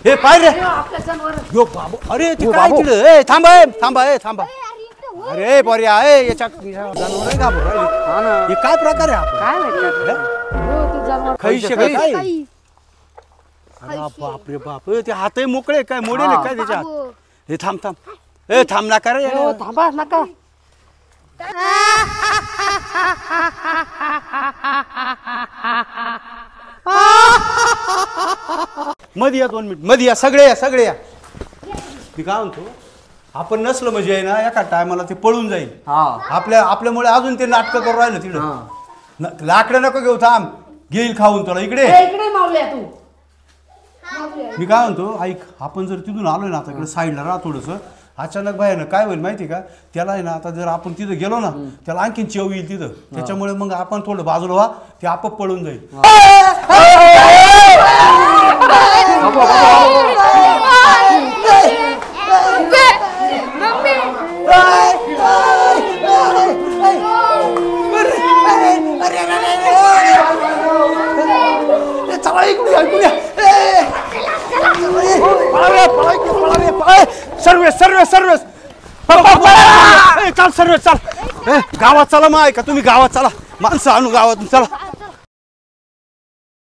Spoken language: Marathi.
हे पाय रे यो बाबू अरे ते काय केलं ए थांबा थांबा थांबा अरे पर्या ए याच्या जनावर घाबरू राहिले हा ना हे काय प्रकार आहे काय माहिती हो तू जनावर खैशे काय अरे बाप रे बाप ते हातही मोकळे काय मोडेले काय त्याच्या हे थांब थांब ए थांब नका रे थांबा नका मध्ये या 2 मिनिट मध्ये या सगळे या मी काय म्हणतो आपण नसलं म्हणजे आहे ना एका टायमाला ते पळून जाईल आपल्यामुळे अजून ते नाटकं करू राहिलं तिकडं लाकडं नको घेऊ थांब घेईल खाऊन तुला इकडे मावल्या तू मी काय म्हणतो ऐक आपण जर तिथून आलोय ना आता इकडे साईडला राहा थोडंसं अचानक बाहेर काय होईल माहिती का त्याला आहे ना आता जर आपण तिथं गेलो ना त्याला आणखीन चेव येईल तिथं त्याच्यामुळे मग आपण थोडं बाजूला व्हा ते आपोआप पळून जाईल सर्वेस चाल सर्वेस चाल गावात चला मग ऐका तुम्ही गावात चला माणसं आणू गावातून चला